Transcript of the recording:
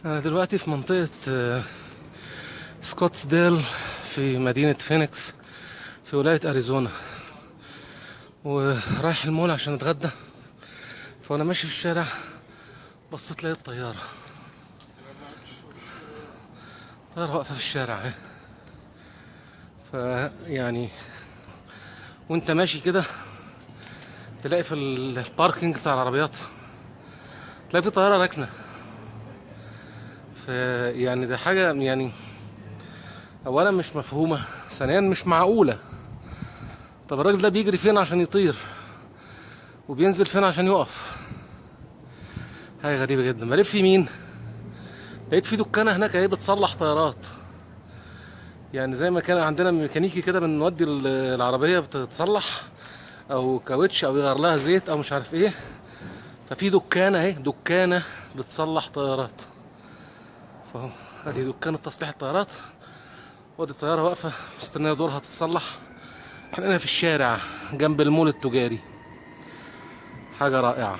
أنا دلوقتي في منطقة سكوتسديل في مدينة فينيكس في ولاية أريزونا، ورايح المول عشان أتغدى. فأنا ماشي في الشارع بصيت لقيت طيارة واقفة في الشارع اهي. فيعني وانت ماشي كده تلاقي في الباركينج بتاع العربيات تلاقي في طيارة راكنة. يعني ده حاجة يعني أولا مش مفهومة، ثانيا مش معقولة. طب الراجل ده بيجري فين عشان يطير وبينزل فين عشان يقف؟ حاجة غريبة جدا. بلف يمين لقيت في دكانة هناك اهي بتصلح طيارات، يعني زي ما كان عندنا ميكانيكي كده بنودي العربية بتتصلح او كاوتش او يغير لها زيت او مش عارف ايه. ففي دكانة اهي، دكانة بتصلح طيارات. فهو ادي دكانة تصليح الطيارات، وادي الطيارة واقفة مستنية دورها تتصلح. احنا هنا في الشارع جنب المول التجاري. حاجة رائعة.